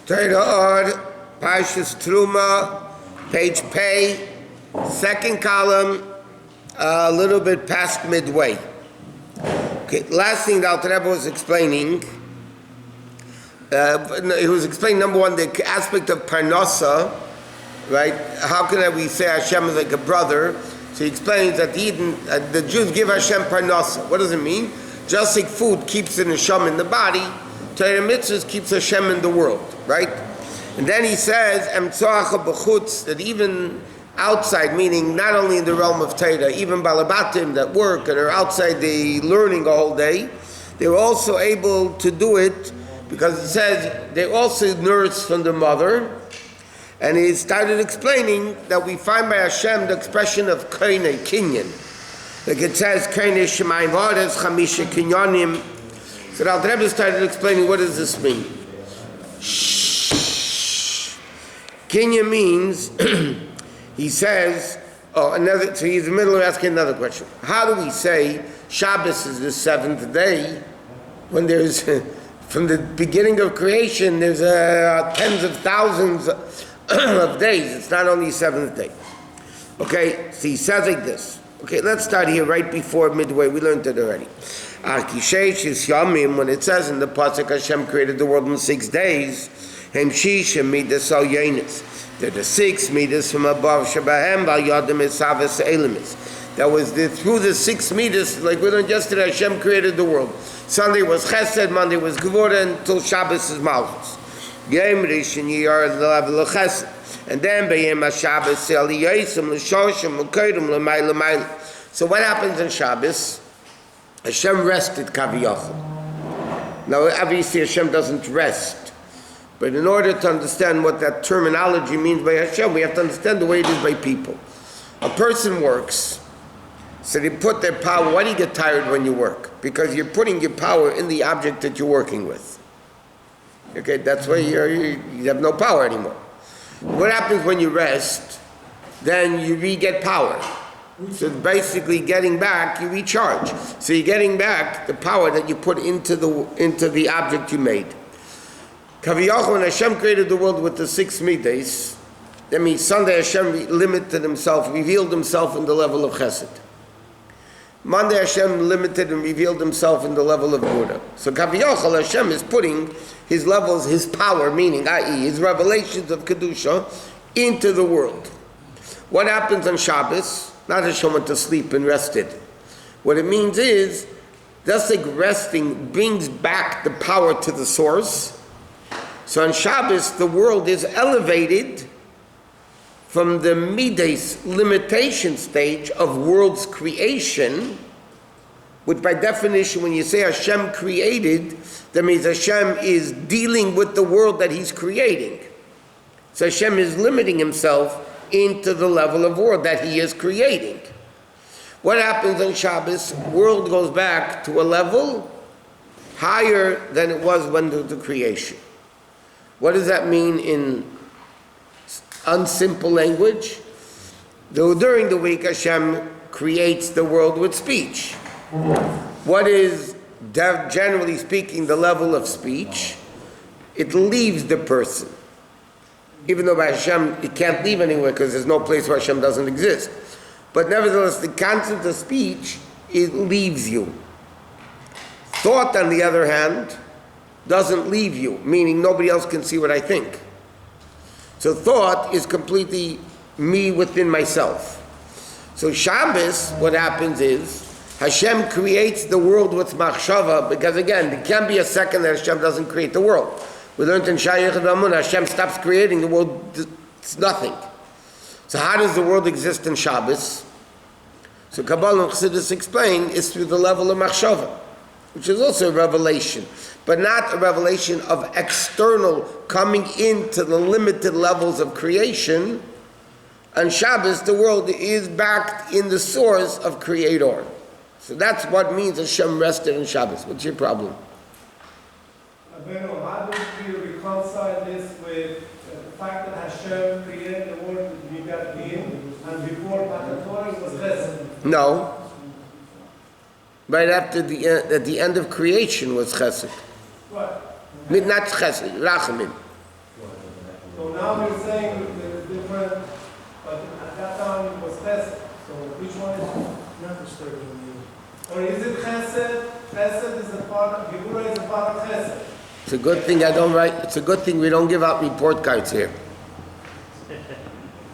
Torah Or, Parshas Terumah, page Pei, second column, a little bit past midway. Okay, last thing that Rebbe was explaining, he was explaining number one, the aspect of Parnasa, right? How can we say Hashem is like a brother? So he explains that the Jews give Hashem Parnasa. What does it mean? Just like food keeps the neshama in the body, Torah mitzvahs keeps Hashem in the world, right? And then he says, that even outside, meaning not only in the realm of Torah, even balabatim that work and are outside the learning a whole day, they're also able to do it because it says they also nurse from the mother. And he started explaining that we find by Hashem the expression of kainei kinyan. Like it says, kainei shemayim v'aretz chamisha kinyanim. So the Rebbe started explaining, what does this mean? Kinyan means, he says, so he's in the middle of asking another question. How do we say Shabbos is the seventh day when there's, from the beginning of creation, there's tens of thousands of days. It's not only seventh day. Okay, so he says like this. Okay, let's start here right before midway. We learned it already. When it says in the pasuk, Hashem created the world in 6 days. They're the 6 meters from above. That was through the 6 meters, like we learned yesterday, Hashem created the world. Sunday was Chesed, Monday was Gevurah, until Shabbos is Malchus. Yom Rishon Yiyar level of Chesed, and then B'Yom HaShabbos Eliyosem L'Shoshim L'Kodim L'Mayla. So what happens on Shabbos? Hashem rested Kaviyachol. Now obviously Hashem doesn't rest, but in order to understand what that terminology means by Hashem, we have to understand the way it is by people. A person works, so they put their power. Why do you get tired when you work? Because you're putting your power in the object that you're working with. Okay, that's why you have no power anymore. What happens when you rest? Then you re-get power. So basically getting back, you recharge. So you're getting back the power that you put into the object you made. Kaviyachol, when Hashem created the world with the 6 middays, that means Sunday Hashem limited himself, revealed himself in the level of Chesed. Monday Hashem limited and revealed himself in the level of Gevurah. So Kaviyachol, Hashem is putting his levels, his power, meaning, i.e., his revelations of Kedusha, into the world. What happens on Shabbos? Not Hashem went to sleep and rested. What it means is, just like resting brings back the power to the source, so on Shabbos the world is elevated from the midas limitation stage of world's creation, which by definition, when you say Hashem created, that means Hashem is dealing with the world that he's creating. So Hashem is limiting himself into the level of world that he is creating. What happens on Shabbos? World goes back to a level higher than it was when the creation. What does that mean in unsimple language? Though during the week Hashem creates the world with speech. What is, generally speaking, the level of speech? It leaves the person. Even though by Hashem it can't leave anywhere because there's no place where Hashem doesn't exist. But nevertheless, the concept of speech, it leaves you. Thought, on the other hand, doesn't leave you, meaning nobody else can see what I think. So thought is completely me within myself. So Shabbos, what happens is, Hashem creates the world with machshava, because again, there can't be a second that Hashem doesn't create the world. We learned in Shayach and Amun, Hashem stops creating the world, it's nothing. So how does the world exist in Shabbos? So Kabbalah and Chassidus explain, it's through the level of machshava, which is also a revelation, but not a revelation of external coming into the limited levels of creation. On Shabbos, the world is backed in the source of Creator. So that's what means Hashem rested on Shabbos. What's your problem? How do we reconcile this with the fact that Hashem created the world with Midat Din, and before Matan Torah was Chesed? No. Right after at the end of creation was Chesed. Right. Not Chesed, Rachamim. So now we're saying that it's different, but at that time it was chesed. So which one is it? Not the third one. Or is it chesed? Chesed is a part of, Gevura is a part of chesed. It's a good thing I don't write. It's a good thing we don't give out report cards here.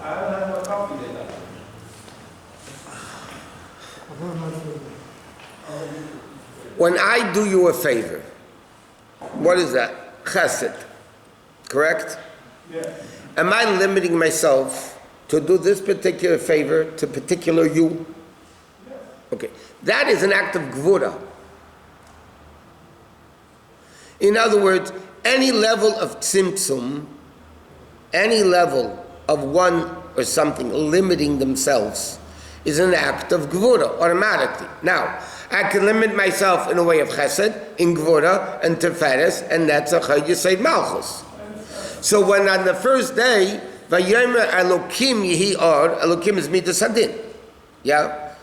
I don't have no copy of that. When I do you a favor, what is that? Chesed. Correct? Yes. Am I limiting myself to do this particular favor to particular you? Yes. Okay. That is an act of gvura. In other words, any level of tzimtzum, any level of one or something limiting themselves is an act of gvura automatically. Now, I can limit myself in a way of chesed, in gvura, and teferes, and that's a chayy yisayid malchus. So when on the first day, vayomer Elokim yehi or, Elokim is midas hadin. Yeah?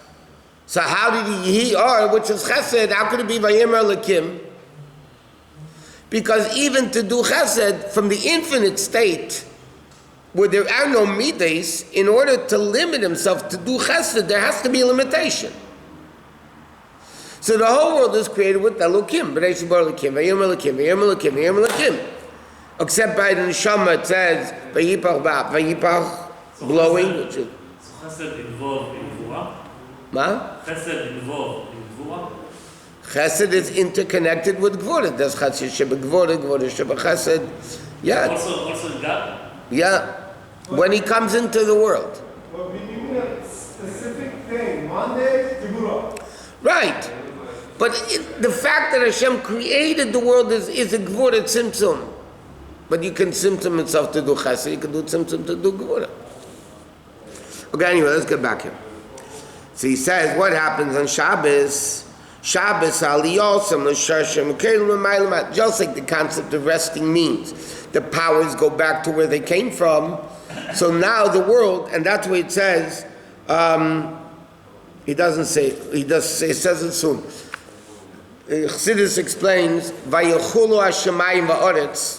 So how did yehi or, which is chesed, how could it be vayomer Elokim? Because even to do chesed from the infinite state, where there are no midas, in order to limit himself to do chesed, there has to be a limitation. So the whole world is created with Elokim, B'nai Shibor Elokim, Vayom Elokim, Vayom Elokim, Vayom Elokim. Except by the Neshama it says, Vayipach Ba'ap, Vayipach, blowing, which is... So chesed involved in gvura? Ma? Chesed involved in gvura? Chesed is interconnected with Gvura. There's Chesed Sheba Gvura, Gvura Sheba Chesed. Yeah. Also in God? Yeah. When he comes into the world. Well, we mean a specific thing. Monday, Gevura. Right. But the fact that Hashem created the world is a Gvura Tzimtzum. But you can Tzimtzum itself to do Chesed, you can do Tzimtzum to do Gvura. Okay, anyway, let's get back here. So he says, what happens on Shabbos? Shabbos aliyosam l'shashem kelim l'maylamat. Just like the concept of resting means the powers go back to where they came from. So now the world, and that's what it says. He doesn't say. He does say. It says it soon. Chassidic explains vayachulu hashemayim va'oretz.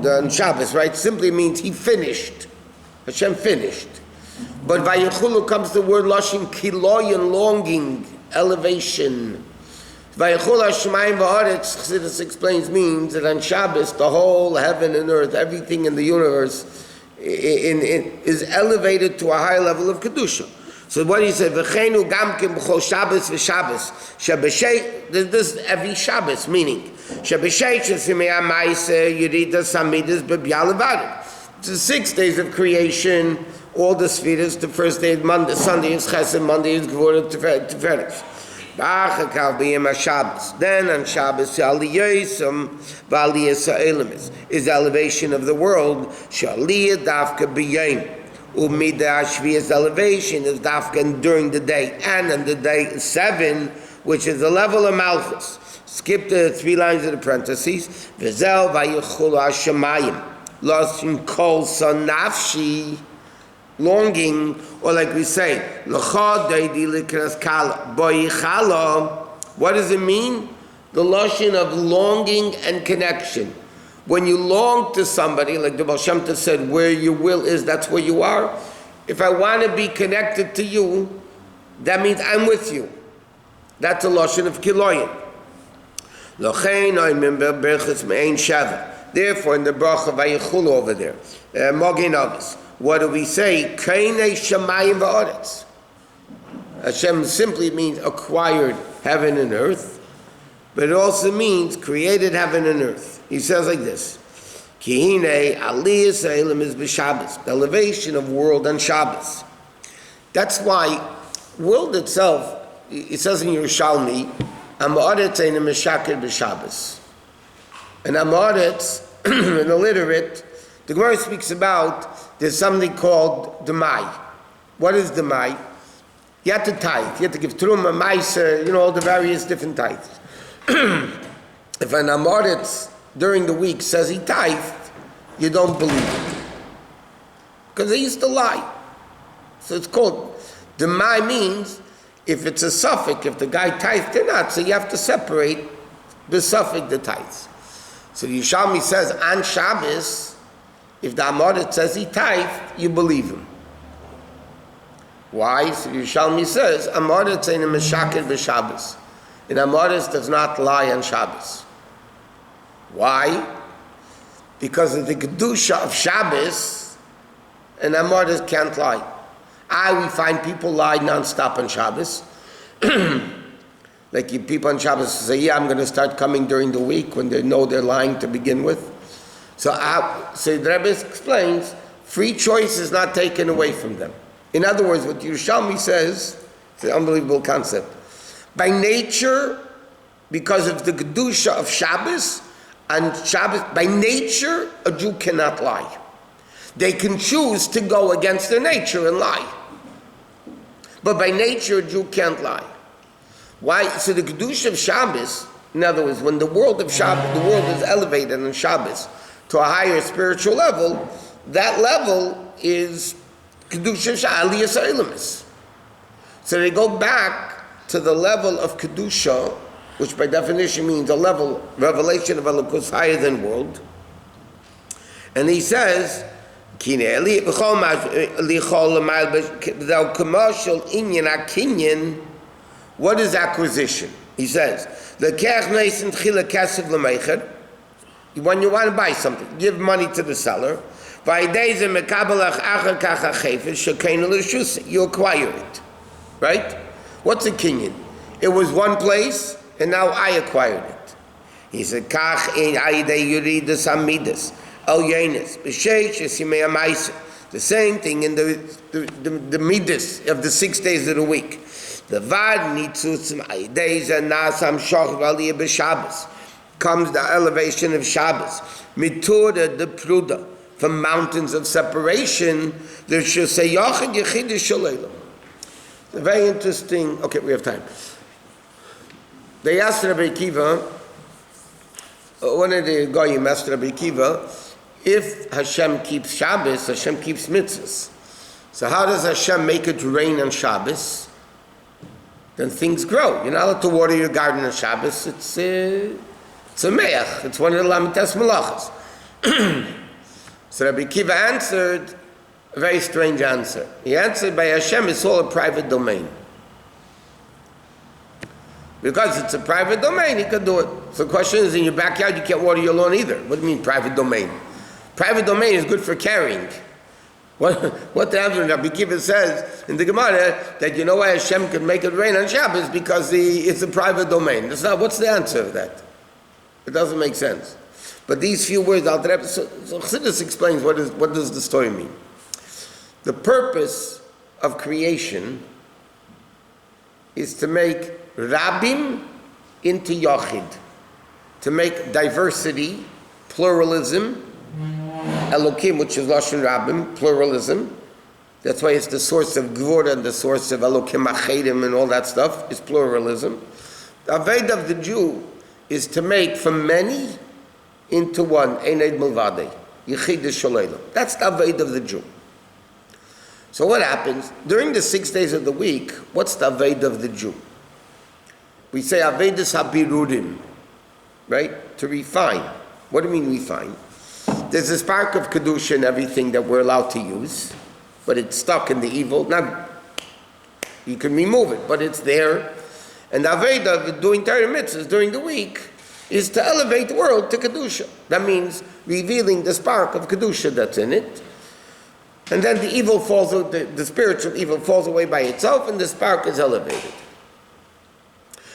The Shabbos, right, simply means he finished. Hashem finished. But vayachulu comes the word lashon kiloyan, longing, elevation. Vayachul hashemayim va'aretz, Chassidic explains, means that on Shabbos the whole heaven and earth, everything in the universe, is elevated to a high level of kedusha. So what he said, v'cheinu gamkim b'chol Shabbos v'Shabbos, shebeshei, this is every Shabbos, meaning shebeshei shesimei ha'maaseh yiridas hamidas b'biyah levadim. It's the 6 days of creation. All the spheres, the first day is Monday, Sunday is Chesed, Monday is Gvura, Tiferes. Then on Shabbos, Aliyosam, V'aliyas ha'elemis, is elevation of the world, Shaliyah dafka b'yayim. Umida Ashviya's elevation is dafka during the day, and on the day 7, which is the level of Malchus. Skip the 3 lines of the parentheses. V'zel v'yichulu hashemayim, losin kol son nafshi, longing, or like we say, what does it mean? The lashon of longing and connection. When you long to somebody, like the Baal Shem Tov said, where your will is, that's where you are. If I want to be connected to you, that means I'm with you. That's a lashon of kiloyin. Therefore, in the bracha vayichulu over there, Mogen Avos, what do we say? Kainei shamayim va'aretz. Hashem simply means acquired heaven and earth, but it also means created heaven and earth. He says like this: Kihine aliyas ha'elam is b'Shabbos, the elevation of world on Shabbos. That's why world itself, it says in Yerushalmi, Amaretz ein meshaker b'Shabbos, and Amaretz, an illiterate, the Gemara speaks about, there's something called Demai. What is Demai? You have to tithe. You have to give Terumah, Meiser, all the various different tithes. If an Amoritz during the week says he tithed, you don't believe it. Because they used to lie. So it's called Demai means, if it's a suffix, if the guy tithed or not, so you have to separate the suffix, the tithes. So the Yishalmi says, on Shabbos, if the Amoritz says he tithed, you believe him. Why? So Yerushalmi says, Amoritz ain't a Meshakir b'Shabbos. And Amoritz does not lie on Shabbos. Why? Because of the Kedusha of Shabbos, and Amoritz can't lie. We find people lie non-stop on Shabbos. Like people on Shabbos say, yeah, I'm going to start coming during the week when they know they're lying to begin with. So the Rebbe explains, free choice is not taken away from them. In other words, what Yerushalmi says, it's an unbelievable concept. By nature, because of the Kedusha of Shabbos, and Shabbos, by nature, a Jew cannot lie. They can choose to go against their nature and lie. But by nature, a Jew can't lie. Why? So the Kedusha of Shabbos, in other words, when the world of Shabbos, the world is elevated on Shabbos to a higher spiritual level, that level is Kedusha of Shabbos, Aliyas Eilamis. So they go back to the level of Kedusha, which by definition means a level, revelation of Elokus higher than world. And he says, what is acquisition? He says, when you want to buy something, give money to the seller. You acquire it. Right? What's a kinyan? It was one place, and now I acquired it. He said, the same thing in the midas of the 6 days of the week. The comes the elevation of Shabbos. Mitura the pruda, from mountains of separation. There should say Yachid Yechidish Shalaylam. Very interesting. Okay, we have time. They asked Rabbi Akiva, one of the Goyim asked Rabbi Akiva, if Hashem keeps Shabbos, Hashem keeps mitzvahs. So how does Hashem make it rain on Shabbos? Then things grow. You're not allowed to water your garden on Shabbos. It's a me'ach. It's one of the lamites malachas. So Rabbi Akiva answered a very strange answer. He answered, by Hashem, it's all a private domain. Because it's a private domain, he can do it. So the question is, in your backyard, you can't water your lawn either. What do you mean, private domain? Private domain is good for carrying. What the hell Rabbi Akiva says in the Gemara, that you know why Hashem can make it rain on Shabbos? Because it's a private domain. That's not, what's the answer to that? It doesn't make sense. But these few words, so Chassidus explains what does the story mean. The purpose of creation is to make Rabim into Yachid, to make diversity, pluralism, Elokim, which is Lashon Rabim, pluralism. That's why it's the source of Gvura and the source of Elokim Achedim and all that stuff, is pluralism. The Aved of the Jew is to make from many into one, Eined Milvadei, Yechid Shalaylam. That's the Aved of the Jew. So what happens? During the 6 days of the week, what's the Aved of the Jew? We say Avedis HaBirudim, right? To refine. What do you mean refine? There's a spark of Kedusha in everything that we're allowed to use, but it's stuck in the evil. Now, you can remove it, but it's there. And the Aveda of doing Torah mitzvahs during the week is to elevate the world to Kedusha. That means revealing the spark of Kedusha that's in it. And then the evil falls, the spiritual evil falls away by itself, and the spark is elevated.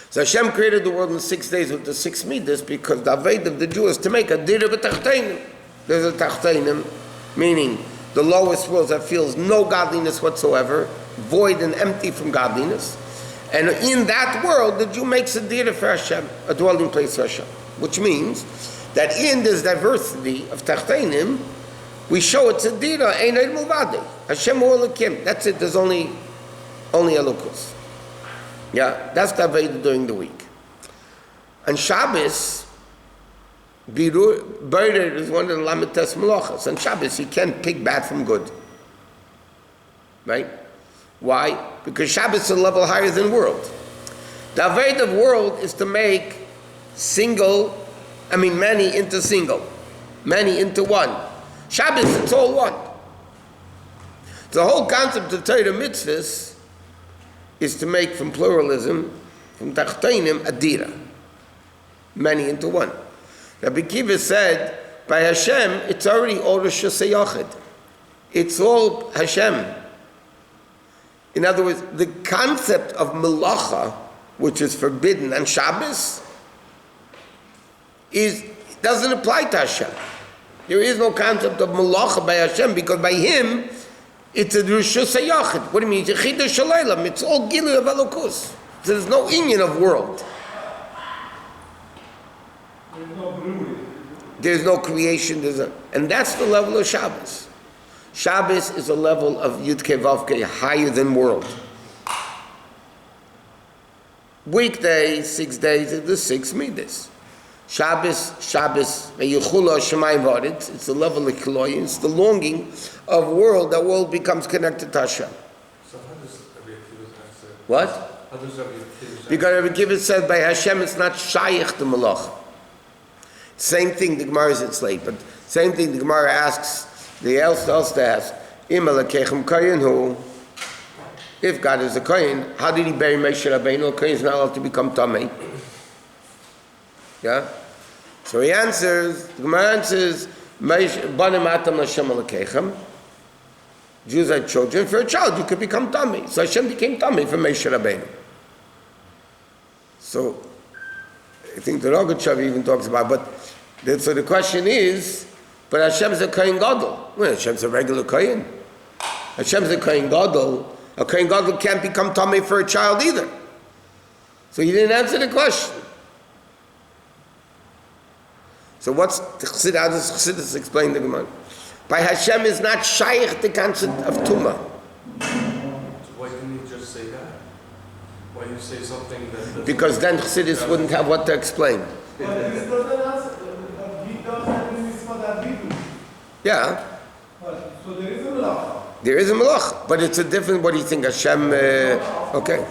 So Hashem created the world in 6 days with the 6 midas, because the Aved of the Jew is to make a dira b'tachteinim. There's a tachteinim, meaning the lowest world that feels no godliness whatsoever, void and empty from godliness. And in that world, the Jew makes a dira for Hashem, a dwelling place for Hashem. Which means that in this diversity of tachteinim, we show it's a dira, einay mulvadei. Hashem Elokim. That's it. There's only Elokus. Yeah, that's the Aveda during the week. And Shabbos, Birudim is one of the lamites malachas. On Shabbos, you can't pick bad from good. Right? Why? Because Shabbos is a level higher than world. The Aveda of world is to make many into single, many into one. Shabbos, it's all one. The whole concept of Torah mitzvahs is to make from pluralism, from tachtainim, adira. Many into one. Rabbi Kiva said, by Hashem, it's already all Rosh Hashanah. It's all Hashem. In other words, the concept of melacha, which is forbidden on Shabbos, doesn't apply to Hashem. There is no concept of melacha by Hashem, because by Him, it's a Rosh Hashanah. What do you mean? It's a Chidush Shalaylam. It's all Gilu of Elokus. So there's no union of world. There's no creation, and that's the level of Shabbos. Shabbos is a level of Yudke Vavke, higher than world. Weekday, 6 days, is the 6 midas. Shabbos, Meyuchula Shemayim Varetz, it's the level of Kiloyim, it's the longing of world, that world becomes connected to Hashem. So how does Rabbi Akiva's answer? What? How does Rabbi Akiva's Because Rabbi Akiva said by Hashem it's not Shaykh to Malach. Same thing the Gemara is enslaved, but same thing the Gemara asks, the else to ask, if God is a Kohen, how did he bury Moshe Rabbeinu? A Kohen is not allowed to become Tamei. Yeah? So he answers, the Gemara answers, Jews are children. For a child, you could become Tamei. So Hashem became Tamei for Moshe Rabbeinu. So, I think the Rogachev even talks about, so the question is, but Hashem's a Kohen Gadol. Well, Hashem's a regular Kohen. Hashem's a Kohen Gadol. A Kohen Gadol can't become Tamei for a child either. So he didn't answer the question. So how does Chassidus explain the Gemara? By Hashem is not shaykh the concept of Tumah. So why didn't he just say that? Why you say something that... Because then Chassidus wouldn't have what to explain. But this doesn't answer. He does have mitzvah that we do. Yeah. So there is a malach. There is a malach, but it's a different, what do you think, Hashem, okay.